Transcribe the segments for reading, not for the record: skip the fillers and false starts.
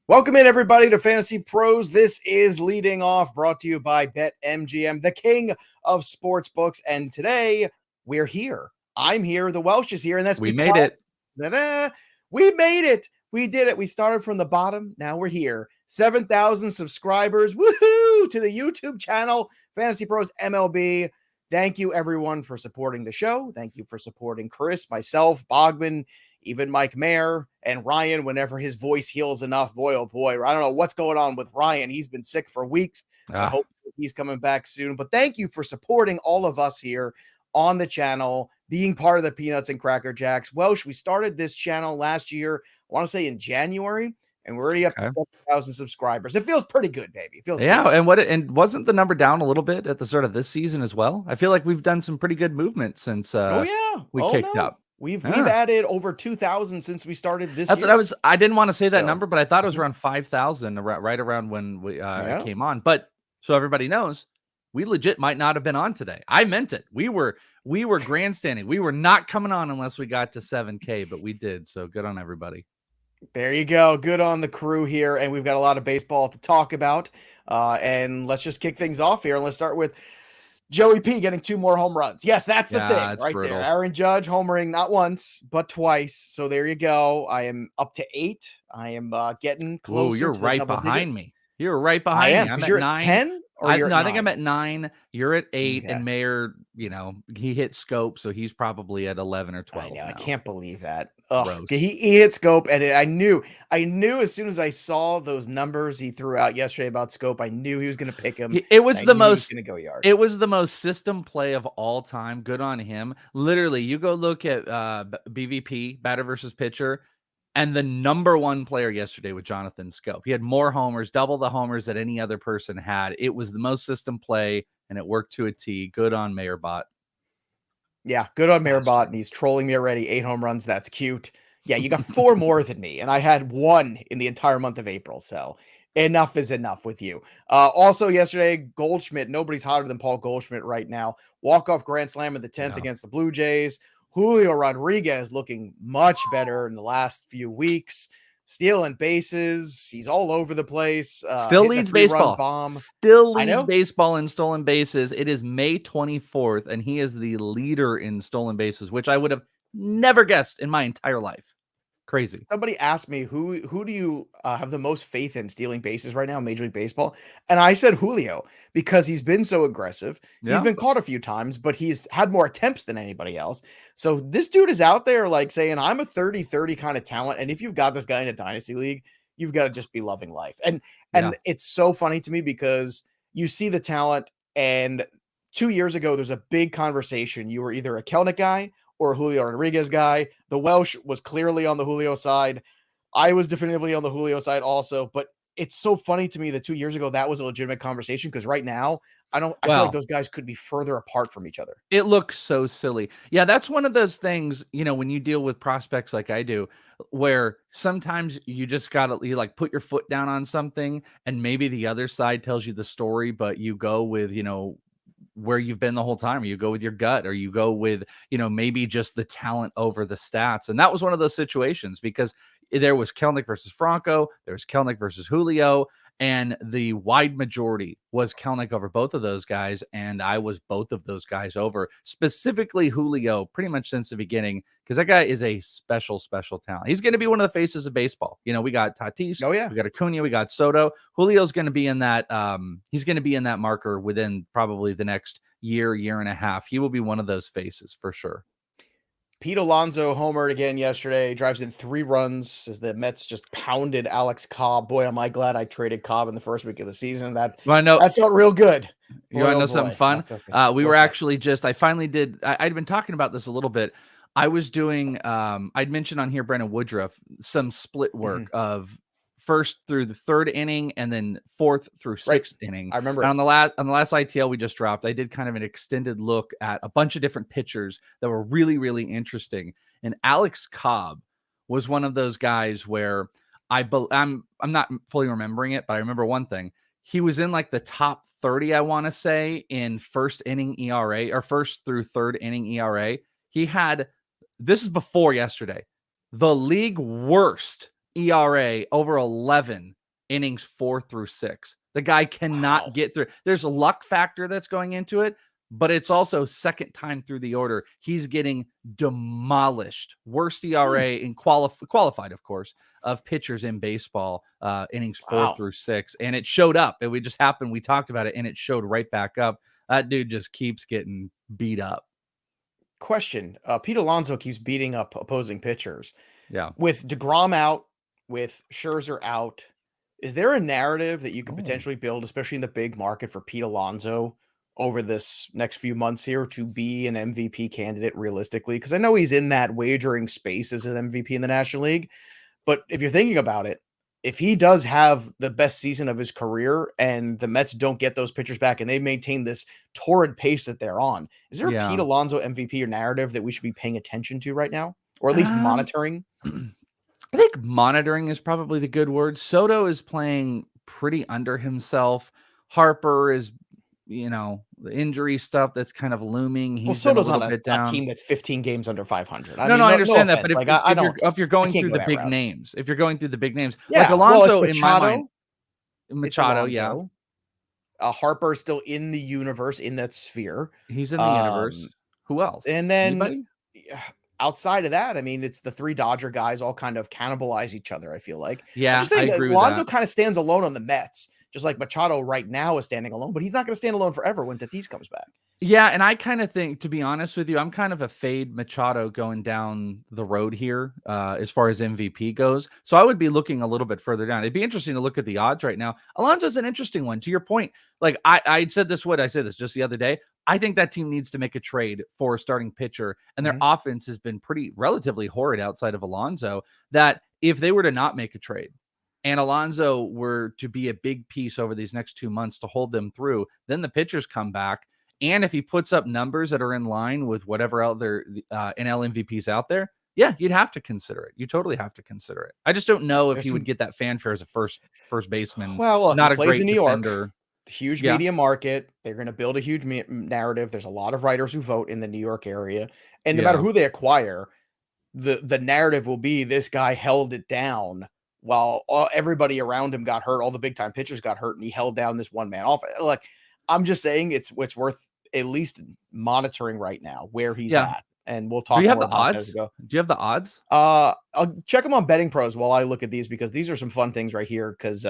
Welcome in, everybody, to Fantasy Pros. This is Leading Off, brought to you by BetMGM, the king of sports books. And today, we're here. I'm here. The Welsh is here, and that's We because made it. we made it. We did it. We started from the bottom. Now we're here. 7,000 subscribers. Woohoo! To the YouTube channel, Fantasy Pros MLB. Thank you, everyone, for supporting the show. Thank you for supporting Chris, myself, Bogman, even Mike Mayer, and Ryan whenever his voice heals enough. Boy, oh boy. I don't know what's going on with Ryan. He's been sick for weeks, but hopefully he's coming back soon. But thank you for supporting all of us here on the channel, being part of the Peanuts and Cracker Jacks. Welsh, we started this channel last year, I want to say in January, and we're already up to 7,000 subscribers. It feels pretty good, baby. It feels good. And wasn't the number down a little bit at the start of this season as well? I feel like we've done some pretty good movement since we kicked up. We've added over 2,000 since we started this That's year. what I didn't want to say that number, but I thought it was around 5,000 right around when we came on. But so everybody knows, we legit might not have been on today. I meant it. We were grandstanding. We were not coming on unless we got to 7K, but we did. So good on everybody. There you go. Good on the crew here. And we've got a lot of baseball to talk about. And let's just kick things off here. And let's start with Joey P getting 2 more home runs. Yes, that's the thing right brutal. There. Aaron Judge homering not once, but twice. So there you go. I am up to 8. I am getting closer. Ooh, you're to right behind me. You're right behind me. I'm at 9. 10? I think I'm at 9. You're at 8, and Mayer, he hit scope, so he's probably at 11 or 12. I can't believe that. He hit scope, and I knew as soon as I saw those numbers he threw out yesterday about scope, I knew he was going to pick him. It was the most. Go yard. It was the most system play of all time. Good on him. Literally, you go look at BVP, batter versus pitcher. And the number 1 player yesterday with Jonathan Scope. He had more homers, double the homers that any other person had. It was the most system play, and it worked to a T. Good on Mayerbot. Yeah, good on Mayerbot, and he's trolling me already. 8 home runs, that's cute. Yeah, you got 4 more than me, and I had 1 in the entire month of April, so enough is enough with you. Also yesterday, Goldschmidt, nobody's hotter than Paul Goldschmidt right now. Walk-off grand slam in the 10th against the Blue Jays. Julio Rodriguez looking much better in the last few weeks. Stealing bases. He's all over the place. Still leads baseball. Still leads baseball in stolen bases. It is May 24th, and he is the leader in stolen bases, which I would have never guessed in my entire life. Crazy. Somebody asked me, who do you have the most faith in stealing bases right now in Major League Baseball? And I said Julio, because he's been so aggressive. Yeah. He's been caught a few times, but he's had more attempts than anybody else. So this dude is out there like saying, I'm a 30-30 kind of talent. And if you've got this guy in a dynasty league, you've got to just be loving life. And it's so funny to me because you see the talent, and 2 years ago, there's a big conversation. You were either a Kelnick guy or a Julio Rodriguez guy. The Welsh was clearly on the Julio side. I was definitively on the Julio side also, but it's so funny to me that 2 years ago, that was a legitimate conversation, because right now, I feel like those guys could be further apart from each other. It looks so silly. Yeah, that's one of those things, when you deal with prospects like I do, where sometimes you just got to like put your foot down on something, and maybe the other side tells you the story, but you go with, where you've been the whole time, or you go with your gut, or you go with, maybe just the talent over the stats. And that was one of those situations, because there was Kelnick versus Franco, there was Kelnick versus Julio, and the wide majority was Kelnick over both of those guys. And I was both of those guys over, specifically Julio, pretty much since the beginning, because that guy is a special, special talent. He's going to be one of the faces of baseball. We got Tatis, we got Acuna, we got Soto. Julio's going to be in that. He's going to be in that marker within probably the next year and a half. He will be one of those faces for sure. Pete Alonso homered again yesterday, drives in 3 runs as the Mets just pounded Alex Cobb. Boy, am I glad I traded Cobb in the first week of the season. That felt real good. You want to know something fun? We were actually I finally did. I'd been talking about this a little bit. I was doing, I'd mentioned on here, Brandon Woodruff, some split work of first through the 3rd inning and then 4th through 6th inning. I remember. And on the last ITL we just dropped, I did kind of an extended look at a bunch of different pitchers that were really, really interesting. And Alex Cobb was one of those guys where I'm not fully remembering it, but I remember one thing. He was in like the top 30, I want to say, in first inning ERA, or first through 3rd inning ERA. He had, this is before yesterday, the league worst ERA over 11 innings 4 through 6. The guy cannot get through. There's a luck factor that's going into it, but it's also second time through the order. He's getting demolished. Worst ERA in qualified, of course, of pitchers in baseball, innings 4 through 6. And it showed up. We just happened. We talked about it and it showed right back up. That dude just keeps getting beat up. Question. Pete Alonso keeps beating up opposing pitchers. Yeah. With DeGrom out, with Scherzer out, is there a narrative that you could potentially build, especially in the big market, for Pete Alonso over this next few months here to be an MVP candidate realistically? Because I know he's in that wagering space as an MVP in the National League. But if you're thinking about it, if he does have the best season of his career and the Mets don't get those pitchers back and they maintain this torrid pace that they're on, is there a Pete Alonso MVP or narrative that we should be paying attention to right now? Or at least monitoring? I think monitoring is probably the good word. Soto is playing pretty under himself. Harper is, the injury stuff that's kind of looming. He's Soto's been a on bit down. a team that's 15 games under 500. I understand that, but if you're going through the big names, like Alonso in my mind, Machado, Harper still in the universe, in that sphere. He's in the universe. Who else? And then outside of that, I mean, it's the three Dodger guys all kind of cannibalize each other, I feel like. Yeah, I agree with Alonso that. kind of stands alone on the Mets, just like Machado right now is standing alone, but he's not going to stand alone forever when Tatis comes back. Yeah, and I kind of think, to be honest with you, I'm kind of a fade Machado going down the road here as far as MVP goes. So I would be looking a little bit further down. It'd be interesting to look at the odds right now. Alonso's an interesting one. To your point, like I said this just the other day. I think that team needs to make a trade for a starting pitcher, and their offense has been relatively horrid outside of Alonso, that if they were to not make a trade and Alonso were to be a big piece over these next 2 months to hold them through, then the pitchers come back. And if he puts up numbers that are in line with whatever other NL MVPs out there, yeah, you'd have to consider it. You totally have to consider it. I just don't know if he would get that fanfare as a first baseman. Well, look, not he a plays great in New York. defender. Huge media market. They're going to build a huge narrative. There's a lot of writers who vote in the New York area. And no matter who they acquire, the narrative will be this guy held it down while everybody around him got hurt. All the big time pitchers got hurt, and he held down this one man off. Like, I'm just saying it's worth at least monitoring right now where he's at. And we'll talk. Do you have the odds? Do you have the odds? I'll check them on BetMGM while I look at these, because these are some fun things right here. Because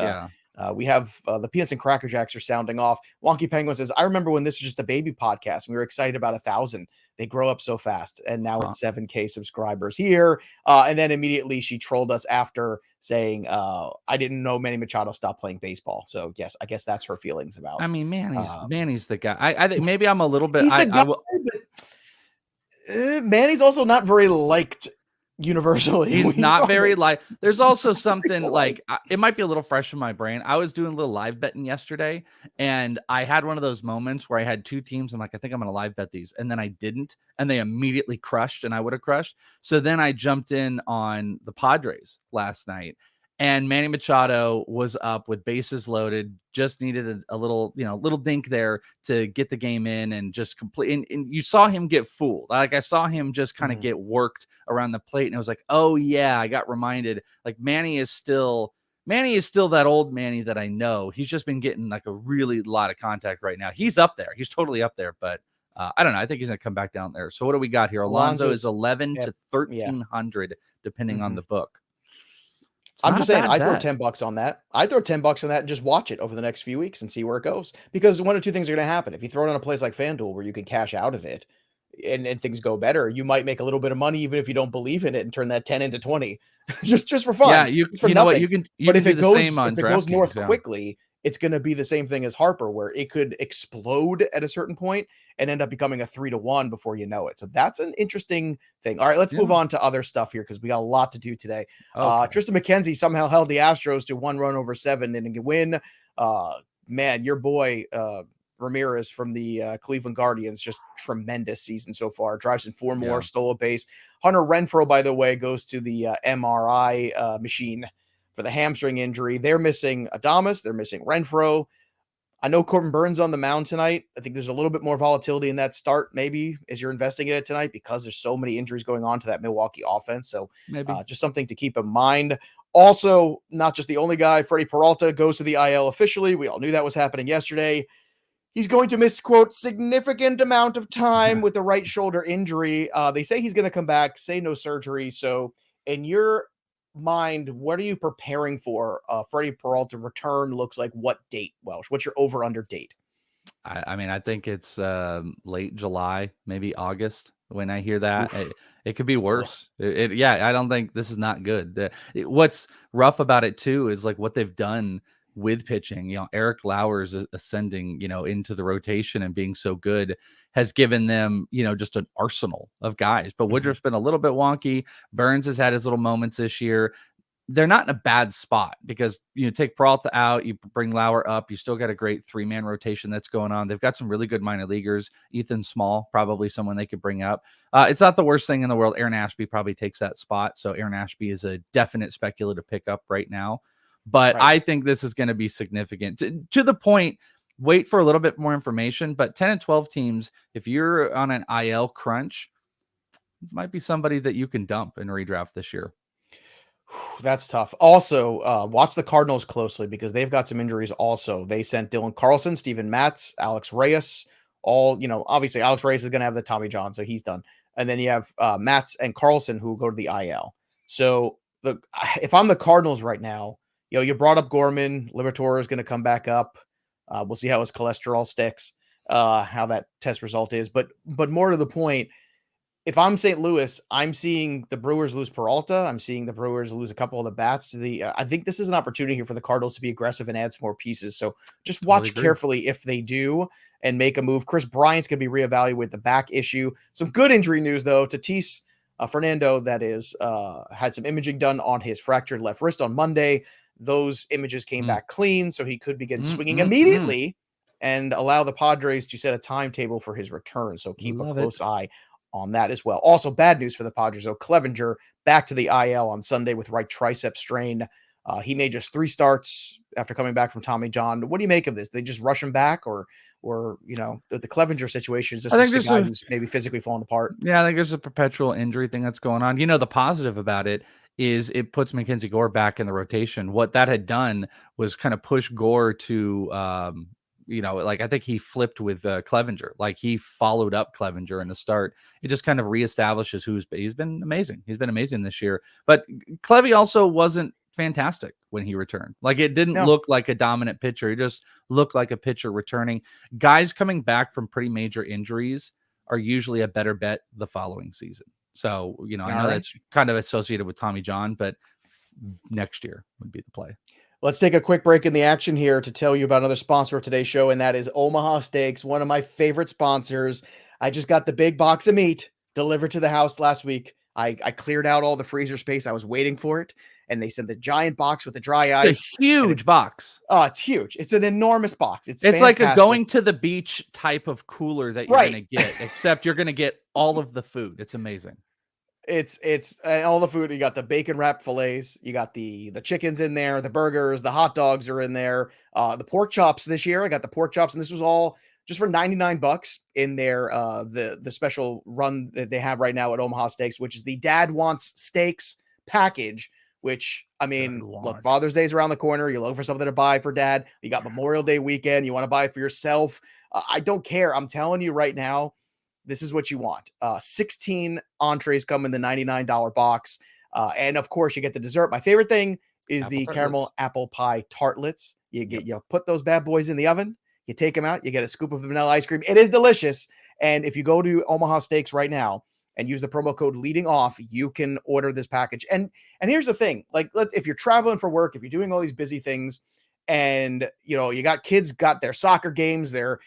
we have the Peanuts and Cracker Jacks are sounding off. Wonky Penguin says, I remember when this was just a baby podcast. We were excited about 1,000. They grow up so fast. And now it's 7K subscribers here. And then immediately she trolled us after saying, I didn't know Manny Machado stopped playing baseball. So yes, I guess that's her feelings about. I mean, Manny's the guy. I think maybe I'm a little bit. He's the guy, but Manny's also not very liked universally. He's not very there's also something like it might be a little fresh in my brain. I was doing a little live betting yesterday, and I had one of those moments where I had two teams. I'm like, I think I'm going to live bet these. And then I didn't, and they immediately crushed, and I would have crushed. So then I jumped in on the Padres last night, and Manny Machado was up with bases loaded, just needed a little, little dink there to get the game in and just complete. And you saw him get fooled. Like, I saw him just kind of get worked around the plate. And I was like, oh yeah, I got reminded, like, Manny is still that old Manny that I know. He's just been getting like a really lot of contact right now. He's up there. He's totally up there, but I don't know. I think he's going to come back down there. So what do we got here? Alonso is 11 to 1,300, depending on the book. I'm just saying, I throw $10 on that. I throw $10 on that and just watch it over the next few weeks and see where it goes. Because one or two things are going to happen. If you throw it on a place like FanDuel where you can cash out of it and things go better, you might make a little bit of money even if you don't believe in it and turn that 10 into 20 just for fun. Yeah, you know what, you can but if it goes north quickly, it's going to be the same thing as Harper, where it could explode at a certain point and end up becoming a 3-1 before you know it. So that's an interesting thing. All right, let's move on to other stuff here because we got a lot to do today. Tristan McKenzie somehow held the Astros to 1 run over 7 and a win. Man, your boy Ramirez from the Cleveland Guardians, just tremendous season so far. Drives in 4 more, stole a base. Hunter Renfroe, by the way, goes to the MRI machine for the hamstring injury. They're missing Adames. They're missing Renfroe. I know Corbin Burns on the mound tonight. I think there's a little bit more volatility in that start, maybe, as you're investing in it tonight, because there's so many injuries going on to that Milwaukee offense. So maybe just something to keep in mind. Also, not just the only guy, Freddie Peralta goes to the IL officially. We all knew that was happening yesterday. He's going to miss, quote, significant amount of time with the right shoulder injury. They say he's going to come back, say no surgery. So in your mind, what are you preparing for? Freddie Peralta return looks like what date, Welsh? What's your over-under date? I mean, I think it's late July, maybe August. When I hear that, it could be worse. Yeah, I don't think this is not good. What's rough about it too is like what they've done with pitching. You know, Eric Lauer's ascending, you know, into the rotation and being so good has given them, you know, just an arsenal of guys. But Woodruff's been a little bit wonky. Burns has had his little moments this year. They're not in a bad spot because you take Peralta out, you bring Lauer up, you still got a great 3-man rotation that's going on. They've got some really good minor leaguers. Ethan Small, probably someone they could bring up. It's not the worst thing in the world. Aaron Ashby probably takes that spot. So Aaron Ashby is a definite speculative pickup right now. But I think this is going to be significant to the point. Wait for a little bit more information. But 10 and 12 teams, if you're on an IL crunch, this might be somebody that you can dump and redraft this year. That's tough. Also, watch the Cardinals closely because they've got some injuries also. They sent Dylan Carlson, Steven Matz, Alex Reyes, all, obviously Alex Reyes is going to have the Tommy John, so he's done. And then you have Matz and Carlson who go to the IL. So if I'm the Cardinals right now, you brought up Gorman, Liberatore is going to come back up. We'll see how his cholesterol sticks, how that test result is. But more to the point, if I'm St. Louis, I'm seeing the Brewers lose Peralta. I'm seeing the Brewers lose a couple of the bats to the. I think this is an opportunity here for the Cardinals to be aggressive and add some more pieces. So just watch carefully if they do and make a move. Chris Bryant's going to be reevaluated the back issue. Some good injury news though. Tatis Fernando, that is, had some imaging done on his fractured left wrist on Monday. Those images came back clean, so he could begin swinging immediately and allow the Padres to set a timetable for his return. So keep a close eye on that as well. Also, bad news for the Padres, though. Clevenger back to the IL on Sunday with right tricep strain. He made just 3 starts after coming back from Tommy John. What do you make of this? They just rush him back, or the Clevenger situation is just a guy who's maybe physically falling apart? Yeah, I think there's a perpetual injury thing that's going on. The positive about it is it puts Mackenzie Gore back in the rotation. What that had done was kind of push Gore to I think he flipped with Clevenger. Like he followed up Clevenger in the start. It just kind of reestablishes he's been amazing. He's been amazing this year. But Clevy also wasn't fantastic when he returned. Like it didn't look like a dominant pitcher. He just looked like a pitcher returning. Guys coming back from pretty major injuries are usually a better bet the following season. So, I know that's kind of associated with Tommy John, but next year would be the play. Let's take a quick break in the action here to tell you about another sponsor of today's show, and that is Omaha Steaks, one of my favorite sponsors. I just got the big box of meat delivered to the house last week. I cleared out all the freezer space. I was waiting for it, and they sent the giant box with the dry ice. It's a huge box. Oh, it's huge. It's an enormous box. It's like a going to the beach type of cooler that you're going to get, except you're going to get all of the food. It's amazing. It's all the food. You got the bacon wrapped fillets. You got the chickens in there, the burgers, the hot dogs are in there. The pork chops this year. I got the pork chops, and this was all just for $99 in their the special run that they have right now at Omaha Steaks, which is the Dad Wants Steaks package. Which, I mean, look, Father's Day is around the corner. You're looking for something to buy for dad. You got Memorial Day weekend. You want to buy it for yourself. I don't care. I'm telling you right now, this is what you want. 16 entrees come in the $99 box. And of course, you get the dessert. My favorite thing is the caramel apple pie tartlets. You put those bad boys in the oven. You take them out. You get a scoop of vanilla ice cream. It is delicious. And if you go to Omaha Steaks right now and use the promo code leading off, you can order this package. And here's the thing, like, if you're traveling for work, if you're doing all these busy things, and you got kids got their soccer games, their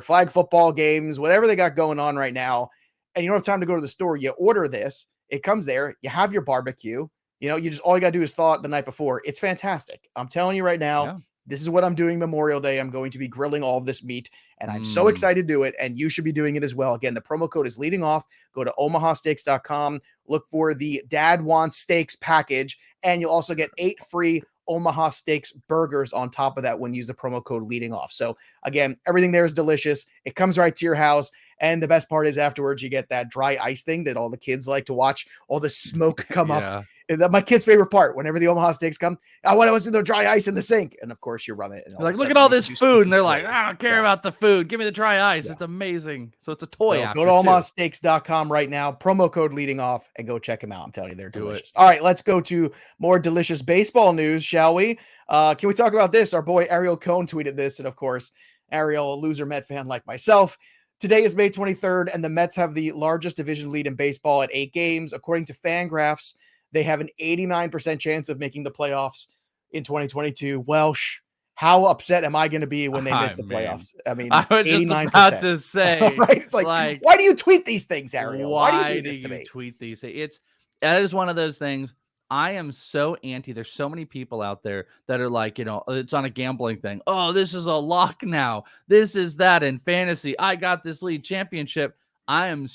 flag football games, whatever they got going on right now, and you don't have time to go to the store, you order this, it comes there, you have your barbecue, you just, all you got to do is thaw it the night before. It's fantastic. I'm telling you right now, this is what I'm doing Memorial Day. I'm going to be grilling all of this meat, and I'm so excited to do it, and you should be doing it as well. Again, the promo code is leading off. Go to omahasteaks.com, look for the Dad Wants Steaks package, and you'll also get 8 free Omaha Steaks burgers on top of that when you use the promo code leading off. So again, everything there is delicious. It comes right to your house. And the best part is afterwards, you get that dry ice thing that all the kids like to watch, all the smoke come up My kid's favorite part, whenever the Omaha Steaks come, I want to listen to the dry ice in the sink. And of course, you run it. And like, look at all this food. And they're like, I don't care about the food. Give me the dry ice. It's amazing. So it's a toy. So go to omahasteaks.com right now. Promo code leading off and go check them out. I'm telling you, they're delicious. All right, let's go to more delicious baseball news, shall we? Can we talk about this? Our boy Ariel Cohn tweeted this. And of course, Ariel, a loser Met fan like myself. Today is May 23rd, and the Mets have the largest division lead in baseball at 8 games. According to Fangraphs, they have an 89% chance of making the playoffs in 2022. Welsh, how upset am I going to be when they miss the playoffs? I mean, I was 89%. Just about to say, right? It's like, why do you tweet these things, Ariel? Why do you do this to me? Tweet these? That is one of those things. I am so anti. There's so many people out there that are like, it's on a gambling thing. Oh, this is a lock now. This is that in fantasy. I got this league championship. I'm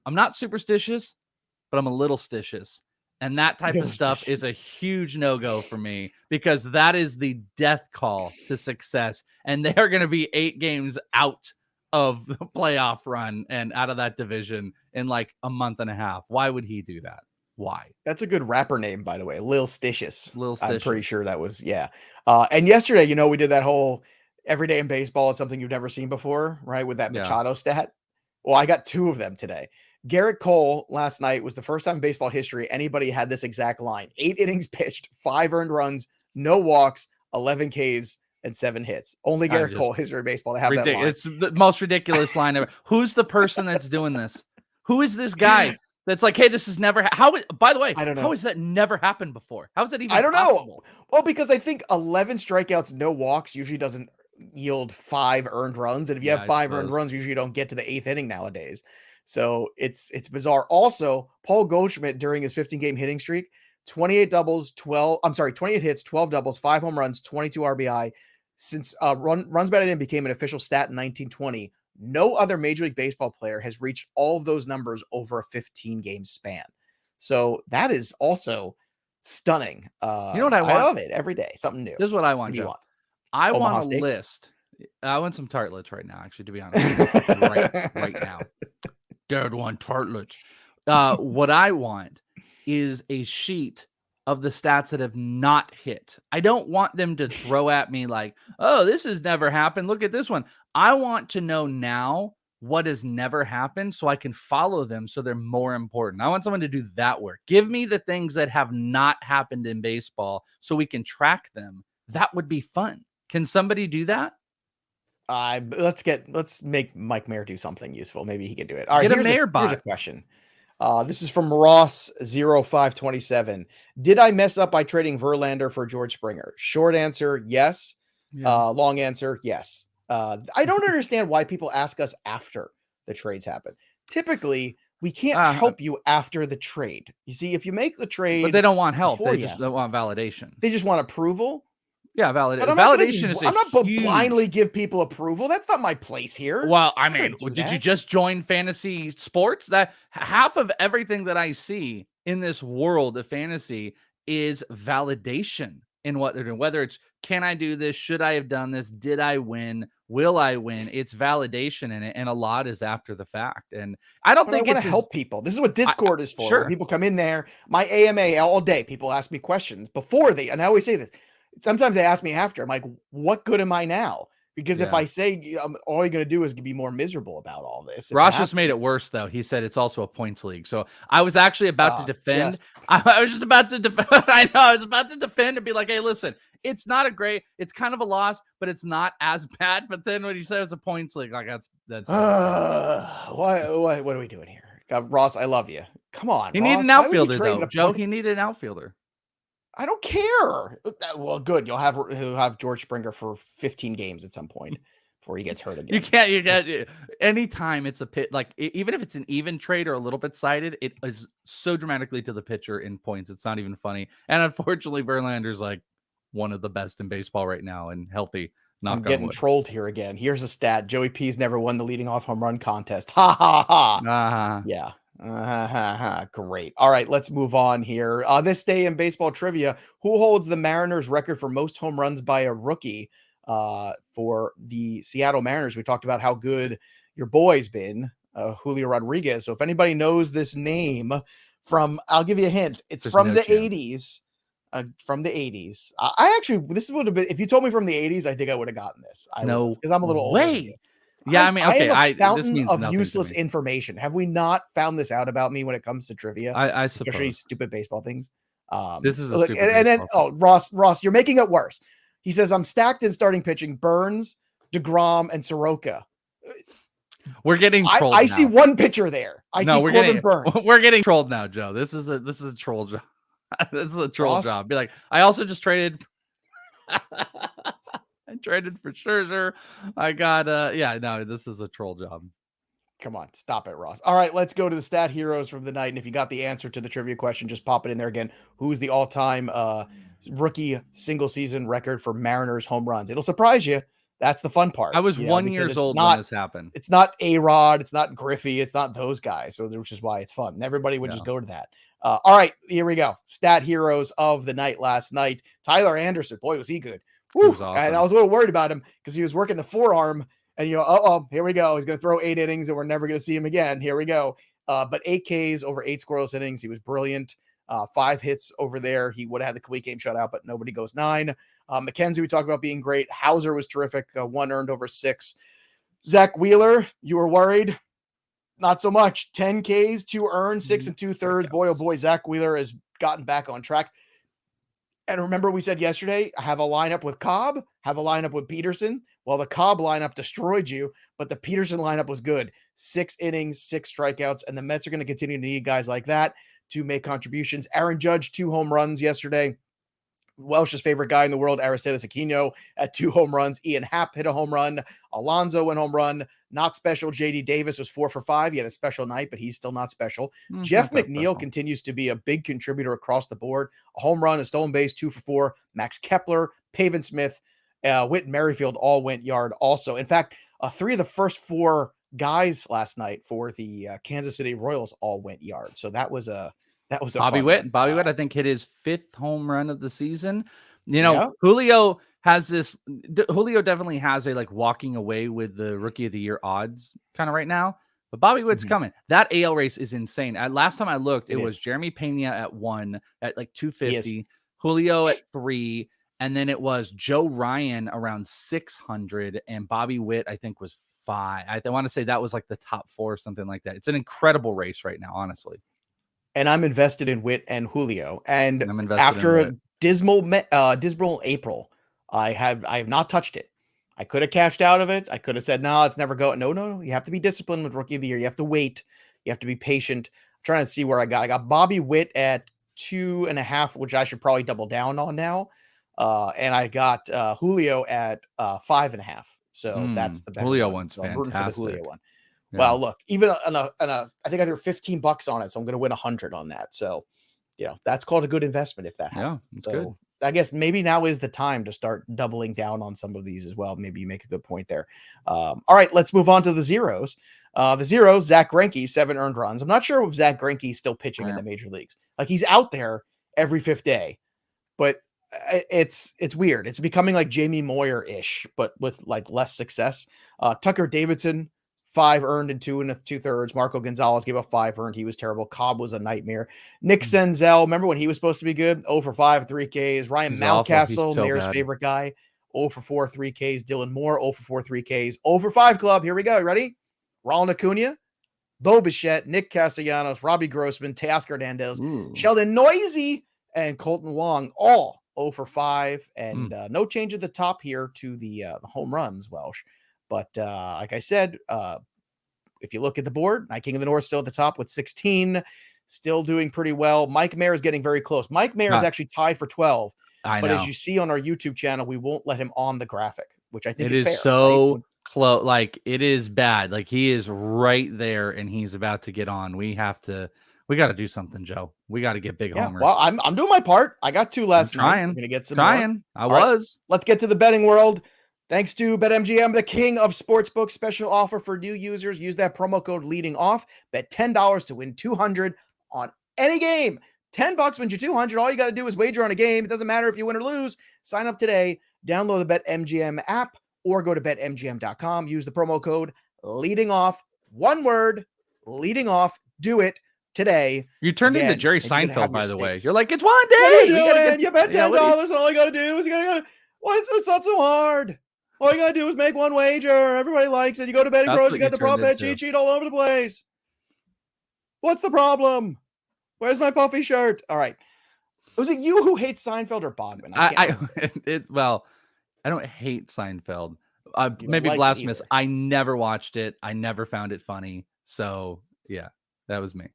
not superstitious, but I'm a little stitious. And that type of stuff is a huge no-go for me, because that is the death call to success. And they are going to be 8 games out of the playoff run and out of that division in like a month and a half. Why would he do that? Why? That's a good rapper name, by the way. Lil Stitious. Lil Stitious. I'm pretty sure that was, yeah. And yesterday, we did that whole every day in baseball is something you've never seen before, right? With that Machado stat. Well, I got 2 of them today. Garrett Cole last night was the first time in baseball history anybody had this exact line. 8 innings pitched, 5 earned runs, no walks, 11 Ks, and 7 hits. Only Garrett Cole history of baseball to have that line. It's the most ridiculous line ever. Who's the person that's doing this? Who is this guy? That's like, hey, this has never by the way, I don't know. How has that never happened before? How is that even I don't possible? know. Well, because I think 11 strikeouts, no walks usually doesn't yield 5 earned runs. And if you have 5 earned runs, usually you don't get to the 8th inning nowadays. So it's bizarre. Also, Paul Goldschmidt during his 15-game hitting streak, 28 hits, 12 doubles, 5 home runs, 22 RBI. Since runs batted in became an official stat in 1920. No other Major League Baseball player has reached all of those numbers over a 15-game span. So that is also stunning. You know what I want? I love it every day. Something new. This is what I want, Joe. I want a list. I want some tartlets right now, actually, to be honest. right now. Dad want tartlets. What I want is a sheet of the stats that have not hit. I don't want them to throw at me like, oh, this has never happened. Look at this one. I want to know now what has never happened so I can follow them so they're more important. I want someone to do that work. Give me the things that have not happened in baseball so we can track them. That would be fun. Can somebody do that? Let's make Mike Mayer do something useful. Maybe he can do it. All right, get a Mayer bot. Here's a question. This is from Ross0527. Did I mess up by trading Verlander for George Springer? Short answer, yes. Yeah. Long answer, yes. I don't understand why people ask us after the trades happen. Typically, we can't help you after the trade. You see, if you make the trade, but they don't want help. They just don't want validation. They just want approval. Yeah, validation is. I'm not blindly give people approval. That's not my place here. Well, I mean, did you just join fantasy sports? That half of everything that I see in this world of fantasy is validation in what they're doing. Whether it's, can I do this? Should I have done this? Did I win? Will I win? It's validation in it, and a lot is after the fact. And I don't think it's help people. This is what Discord is for. Sure. When people come in there, my AMA all day. People ask me questions before and I always say this. Sometimes they ask me after. I'm like, what good am I now? Because if I say all you're going to do is be more miserable about all this. Ross just made it worse, though. He said it's also a points league. So I was actually about to defend. I was just about to defend. I know. I was about to defend and be like, hey, listen, it's kind of a loss, but it's not as bad. But then when you say it's a points league, like that's what are we doing here? Ross, I love you. Come on. He needed an outfielder, though. Joe, he needed an outfielder. I don't care. Well, good. He'll have George Springer for 15 games at some point before he gets hurt again. You can't. Anytime it's a pit, like even if it's an even trade or a little bit sided, it is so dramatically to the pitcher in points. It's not even funny. And unfortunately, Verlander's like one of the best in baseball right now and healthy. I'm getting trolled here again. Here's a stat: Joey P's never won the leading off home run contest. Ha ha ha. Yeah. Great. All right, let's move on here. This day in baseball trivia, who holds the Mariners record for most home runs by a rookie for the Seattle Mariners? We talked about how good your boy's been, Julio Rodriguez. So if anybody knows this name I'll give you a hint. It's There's from no the chance. 80s. From the 80s. I actually, this would have been, if you told me from the 80s, I think I would have gotten this. I would have, No because I'm a little older than you. way. Yeah, I mean, I okay, am a this fountain means of nothing to useless me. information. Have we not found this out about me when it comes to trivia, I especially suppose. stupid baseball things? This is a Look, stupid and then baseball thing. Ross, you're making it worse. He says I'm stacked in starting pitching: Burns, DeGrom, and Soroka. We're getting trolled I now. see one pitcher there. I see Corbin Burns. We're getting trolled now, Joe. This is a troll job. This is a troll Ross? job. Be like, I also just traded. I traded for Scherzer. I got no, this is a troll job. Come on, stop it, Ross. All right, let's go to the stat heroes from the night. And if you got the answer to the trivia question, just pop it in there again. Who's the all-time rookie single season record for Mariners home runs? It'll surprise you. That's the fun part. I was 1 years old when this happened. It's not A-Rod. It's not Griffey. It's not those guys. So which is why it's fun. And everybody would just go to that. All right, here we go. Stat heroes of the night last night. Tyler Anderson. Boy, was he good. Woo. Awesome. And I was a little worried about him because he was working the forearm. And here we go. He's going to throw 8 innings and we're never going to see him again. Here we go. But 8 Ks over 8 scoreless innings. He was brilliant. 5 hits over there. He would have had the complete game shutout, but nobody goes 9. McKenzie, we talked about being great. Hauser was terrific. 1 earned over 6. Zach Wheeler, you were worried. Not so much. 10 Ks, 2 earned, 6 2/3. Boy, oh boy, Zach Wheeler has gotten back on track. And remember, we said yesterday, have a lineup with Cobb, have a lineup with Peterson. Well, the Cobb lineup destroyed you, but the Peterson lineup was good. 6 innings, 6 strikeouts, and the Mets are going to continue to need guys like that to make contributions. Aaron Judge, 2 home runs yesterday. Welsh's favorite guy in the world, Aristides Aquino, at 2 home runs. Ian Happ hit a home run. Alonso went home run. Not special. JD Davis was 4 for 5. He had a special night, but he's still not special. Jeff McNeil continues to be a big contributor across the board. A home run, a stolen base, 2 for 4. Max Kepler, Pavin Smith, Whit Merrifield all went yard also. In fact, 3 of the first 4 guys last night for the Kansas City Royals all went yard. So that was a Bobby Witt. Bobby Witt, I think, hit his 5th home run of the season. Julio has this. Julio definitely has a walking away with the rookie of the year odds kind of right now. But Bobby Witt's coming. That AL race is insane. Last time I looked, it was Jeremy Pena at 1 at 250, Julio at 3, and then it was Joe Ryan around 600, and Bobby Witt I think was 5. I want to say that was the top 4 or something like that. It's an incredible race right now, honestly. And I'm invested in Witt and Julio. And after a dismal April, I have not touched it. I could have cashed out of it. I could have said, no, it's never going. No. You have to be disciplined with rookie of the year. You have to wait. You have to be patient. I'm trying to see where I got Bobby Witt at 2.5, which I should probably double down on now. And I got Julio at 5.5. So that's the better Julio one. one's so fantastic. I'm rooting for the Julio one. Yeah. Well, look, even I think I threw $15 on it, so I'm going to win 100 on that. So, that's called a good investment if that happens. Yeah, it's so good. I guess maybe now is the time to start doubling down on some of these as well. Maybe you make a good point there. All right, let's move on to the zeros. The zeros, Zach Greinke, 7 earned runs. I'm not sure if Zach Greinke is still pitching in the major leagues. He's out there every 5th day, but it's weird. It's becoming like Jamie Moyer-ish, but with less success. Tucker Davidson, 5 earned and 2 2/3. Marco Gonzalez gave up 5 earned. He was terrible. Cobb was a nightmare. Nick Senzel, remember when he was supposed to be good? 0 for 5, 3 Ks. Ryan Mountcastle, Mayor's favorite guy, 0 for 4, 3 Ks. Dylan Moore, 0 for 4, 3 Ks. 0 for 5 club. Here we go. Ready? Ronald Acuna, Bo Bichette, Nick Castellanos, Robbie Grossman, Teoscar Hernandez, Sheldon Noisy, and Colton Wong, all 0 for 5. And no change at the top here to the home runs, Welsh. But like I said, if you look at the board, Night King of the North still at the top with 16, still doing pretty well. Mike Mayer is getting very close. Mike Mayer is actually tied for 12. But as you see on our YouTube channel, we won't let him on the graphic, which I think is fair. So close. It is bad. He is right there and he's about to get on. We got to do something, Joe. We got to get big homers. Well, I'm doing my part. I got 2 last night. I'm going to get some more. Let's get to the betting world. Thanks to BetMGM, the king of sportsbooks. Special offer for new users. Use that promo code leading off. Bet $10 to win $200 on any game. $10 wins you $200. All you got to do is wager on a game. It doesn't matter if you win or lose. Sign up today. Download the BetMGM app or go to betmgm.com. Use the promo code leading off. One word, leading off. Do it today. You turned into Again, Jerry and you're gonna have Seinfeld, your by the way. stakes. You're like, it's one day. What are you We gotta doing? You bet $10, yeah, and all you gotta do is it's not so hard. All you gotta do is make one wager. Everybody likes it. You go to Betting Pros, you got the prop bet cheat sheet all over the place. What's the problem? Where's my puffy shirt? All right. Was it you who hates Seinfeld or Bodwin? Well, I don't hate Seinfeld. Maybe like blasphemous. I never watched it. I never found it funny. So yeah, that was me.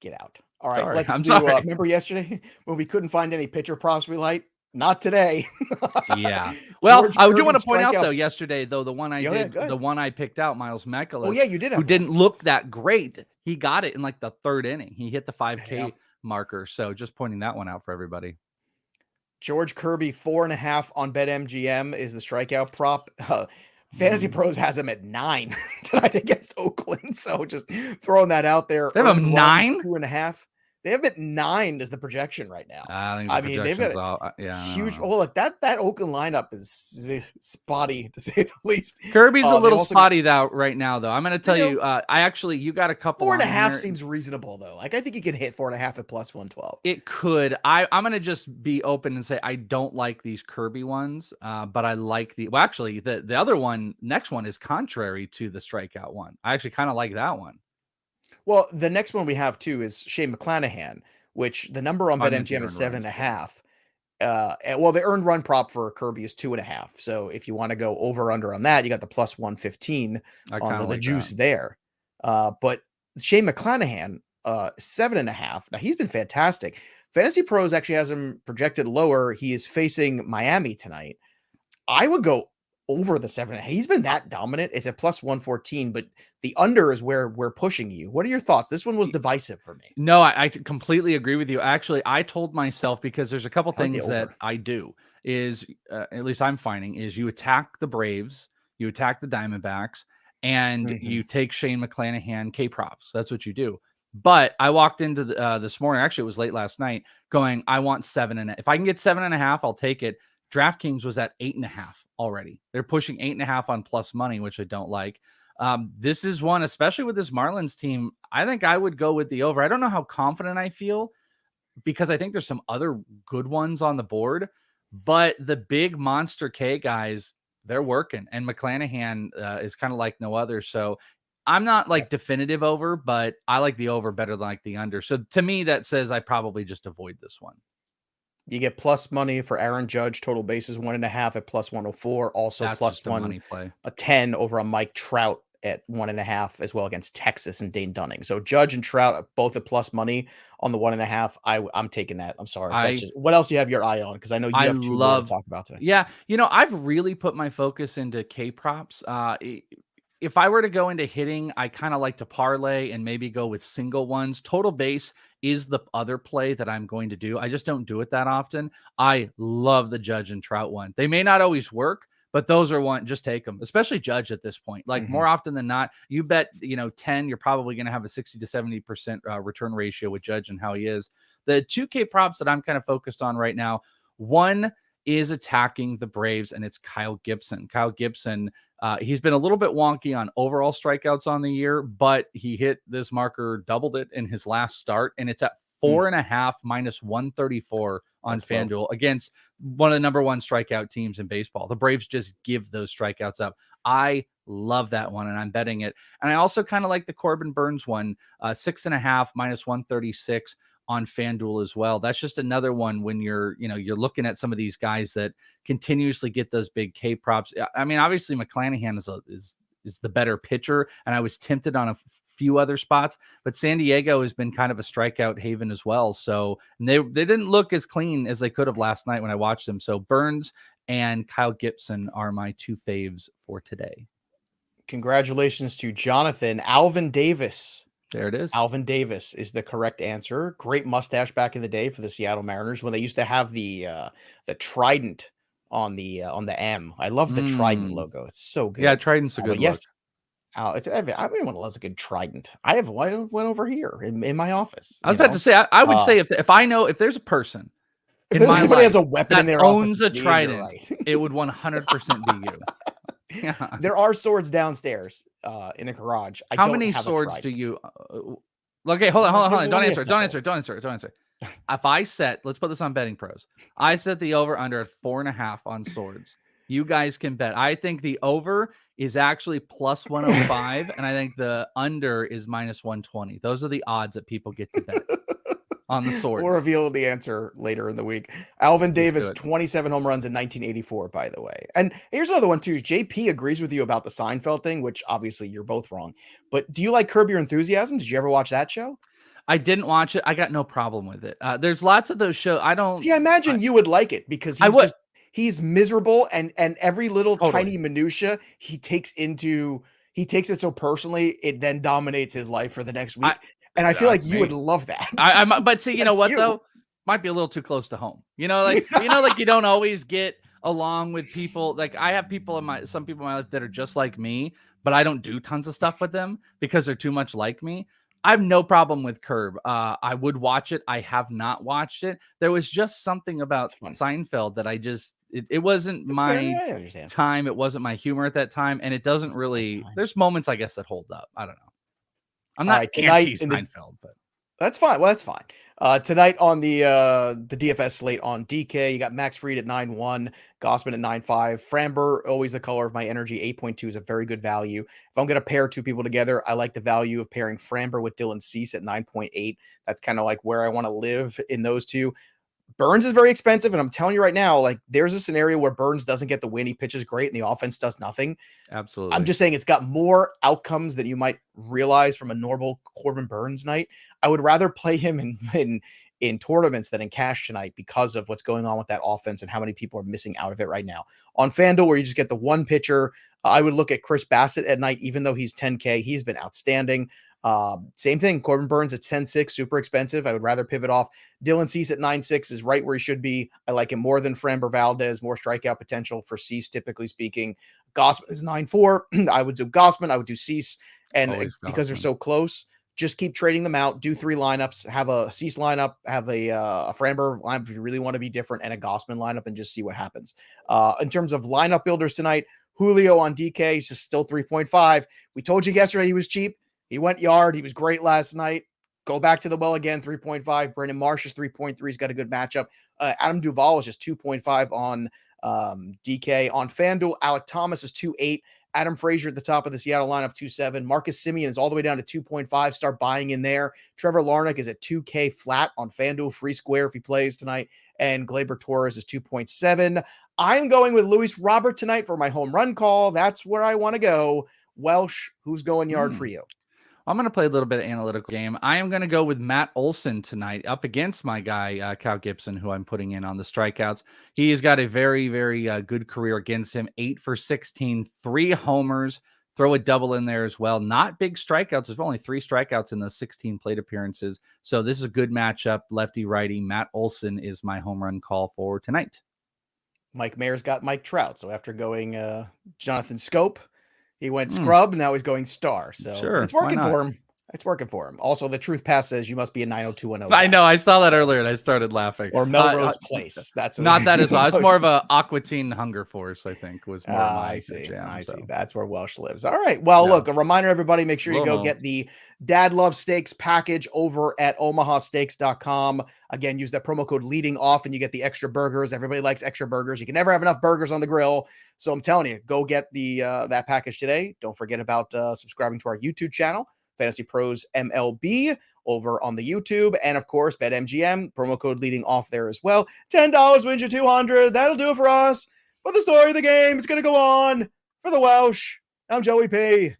Get out. All right, sorry. let's do. Remember yesterday when we couldn't find any pitcher props we liked? Not today. Yeah. Well, I do want to point out though, yesterday though, the one I did, the one I picked out, Miles Mikolas. Oh yeah, you did. Who didn't look that great. He got it in like the third inning. He hit the 5K marker. So just pointing that one out for everybody. George Kirby 4.5 on BetMGM is the strikeout prop. Fantasy Pros has him at 9 tonight against Oakland. So just throwing that out there. They have him 9? 2.5. They have it 9 as the projection right now. I mean, they've got huge. Oh, look, that Oakland lineup is spotty to say the least. Kirby's a little spotty right now, though. I'm going to tell you, you got a couple. 4.5 seems reasonable, though. Like I think you can hit 4.5 at plus 112. It could. I'm going to just be open and say I don't like these Kirby ones, but I like the. Well, actually, the other one, next one is contrary to the strikeout one. I actually kind of like that one. Well, the next one we have too is Shane McClanahan, which the number on BetMGM is 7.5. Well, the earned run prop for Kirby is 2.5. So if you want to go over under on that, you got the plus 115 on the juice there. But Shane McClanahan, 7.5. Now he's been fantastic. Fantasy Pros actually has him projected lower. He is facing Miami tonight. I would go over the 7.5. He's been that dominant. It's at plus 114, but the under is where we're pushing you. What are your thoughts? This one was divisive for me. No, I completely agree with you. Actually, I told myself, because there's a couple things that I do is, at least I'm finding, is you attack the Braves, you attack the Diamondbacks, and you take Shane McClanahan K props. That's what you do. But I walked into this morning, actually it was late last night, going, I want 7.5. If I can get 7.5, I'll take it. DraftKings was at 8.5 already. They're pushing 8.5 on plus money, which I don't like. This is one, especially with this Marlins team, I think I would go with the over. I don't know how confident I feel because I think there's some other good ones on the board, but the big monster K guys, they're working, and McClanahan is kind of like no other. So I'm not like definitive over, but I like the over better than like the under. So to me, that says I probably just avoid this one. You get plus money for Aaron Judge, total bases 1.5 at plus 104. Also that's plus one money play. A 10 over on Mike Trout at 1.5 as well against Texas and Dane Dunning. So Judge and Trout both at plus money on the 1.5. I'm taking that. I'm sorry. What else do you have your eye on? Because I know you have two more to talk about today. Yeah, I've really put my focus into K props. If I were to go into hitting, I kind of like to parlay and maybe go with single ones. Total base is the other play that I'm going to do. I just don't do it that often. I love the Judge and Trout one. They may not always work, but those are one, just take them, especially Judge at this point. Like more often than not, you bet, 10, you're probably going to have a 60 to 70% return ratio with Judge and how he is. The 2K props that I'm kind of focused on right now, one is attacking the Braves, and it's Kyle Gibson. Kyle Gibson, he's been a little bit wonky on overall strikeouts on the year, but he hit this marker, doubled it in his last start, and it's at 4.5 minus 134 on FanDuel against one of the number one strikeout teams in baseball. The Braves just give those strikeouts up. I love that one, and I'm betting it. And I also kind of like the Corbin Burns one, 6.5 minus 136 on FanDuel as well. That's just another one when you're looking at some of these guys that continuously get those big K props. I mean, obviously McClanahan is the better pitcher, and I was tempted on a few other spots, but San Diego has been kind of a strikeout haven as well. So they didn't look as clean as they could have last night when I watched them. So Burns and Kyle Gibson are my two faves for today. Congratulations to Jonathan. Alvin Davis. There it is. Alvin Davis is the correct answer. Great mustache back in the day for the Seattle Mariners when they used to have the trident on the M. I love the trident logo. It's so good. Yeah, trident's a good look. Yes. Everyone loves a good trident. I have one over here in my office. I was about to say, I would say if I know if there's a person if anybody has a weapon in their owns office, a trident, it would 100% be you. Yeah. There are swords downstairs in the garage. How many swords do you Okay, hold on. There's a Don't little answer. If I set, let's put this on Betting Pros. I set the over under at 4.5 on swords. You guys can bet. I think the over is actually plus 105, and I think the under is minus 120. Those are the odds that people get to bet on the swords. We'll reveal the answer later in the week. Alvin Davis, 27 home runs in 1984, by the way. And here's another one, too. JP agrees with you about the Seinfeld thing, which obviously you're both wrong. But do you like Curb Your Enthusiasm? Did you ever watch that show? I didn't watch it. I got no problem with it. There's lots of those shows. I don't see. I imagine you would like it because he's miserable, and every little tiny minutia he takes it so personally, it then dominates his life for the next week. And I feel like you would love that. But see, you know what though? Might be a little too close to home. You know, like you don't always get along with people. Like I have some people in my life that are just like me, but I don't do tons of stuff with them because they're too much like me. I have no problem with Curb. I would watch it. I have not watched it. There was just something about Seinfeld that it wasn't my time. It wasn't my humor at that time. And it doesn't really, there's moments, I guess, that hold up. I don't know. I'm not anti-Seinfeld, but that's fine. Well, that's fine. Tonight on the DFS slate on DK, you got Max Fried at 9.1, Gossman at 9.5, Framber, always the color of my energy, 8.2 is a very good value. If I'm going to pair two people together, I like the value of pairing Framber with Dylan Cease at 9.8. That's kind of like where I want to live in those two. Burns is very expensive, and I'm telling you right now, like there's a scenario where Burns doesn't get the win. He pitches great, and the offense does nothing. Absolutely. I'm just saying it's got more outcomes than you might realize from a normal Corbin Burns night. I would rather play him in tournaments than in cash tonight because of what's going on with that offense and how many people are missing out of it right now. On FanDuel, where you just get the one pitcher, I would look at Chris Bassett at night, even though he's 10K. He's been outstanding. Same thing. Corbin Burns at 10.6, super expensive. I would rather pivot off. Dylan Cease at 9.6 is right where he should be. I like him more than Framber Valdez, more strikeout potential for Cease, typically speaking. Gossman is 9.4. I would do Gossman. I would do Cease. And because they're so close, just keep trading them out. Do 3 lineups. Have a Cease lineup. Have a Framber lineup if you really want to be different, and a Gossman lineup, and just see what happens. In terms of lineup builders tonight, Julio on DK is just still 3.5. We told you yesterday he was cheap. He went yard. He was great last night. Go back to the well again, 3.5. Brandon Marsh is 3.3. He's got a good matchup. Adam Duvall is just 2.5 on DK. On FanDuel, Alec Thomas is 2.8. Adam Frazier at the top of the Seattle lineup, 2.7. Marcus Semien is all the way down to 2.5. Start buying in there. Trevor Larnach is at 2K flat on FanDuel, free square if he plays tonight. And Gleyber Torres is 2.7. I'm going with Luis Robert tonight for my home run call. That's where I want to go. Welsh, who's going yard for you? I'm going to play a little bit of analytical game. I am going to go with Matt Olson tonight up against my guy, Cal Gibson, who I'm putting in on the strikeouts. He's got a very, very good career against him. 8 for 16, 3 homers, throw a double in there as well. Not big strikeouts. There's only 3 strikeouts in the 16 plate appearances. So this is a good matchup. Lefty, righty. Matt Olson is my home run call for tonight. Mike Mayer's got Mike Trout. So after going Jonathan Scope, he went scrub, and now he's going star. So it's working for him. It's working for him. Also, the Truth Pass says you must be a 90210. I know. I saw that earlier, and I started laughing. Or Melrose Place. That's not that as well. It's more of a Aqua Teen Hunger Force, I think, was more of my I see. jam, I see. That's where Welsh lives. All right. Well, look, a reminder, everybody, make sure you go get the Dad Love Steaks package over at omahasteaks.com. Again, use that promo code leading off, and you get the extra burgers. Everybody likes extra burgers. You can never have enough burgers on the grill. So I'm telling you, go get the that package today. Don't forget about subscribing to our YouTube channel, Fantasy Pros MLB, over on the YouTube. And of course, BetMGM, promo code leading off there as well. $10 wins you $200. That'll do it for us. But the story of the game is going to go on for the Welsh. I'm Joey P.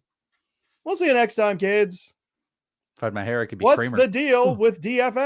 We'll see you next time, kids. If I had my hair, it could be What's Kramer. the deal with DFS?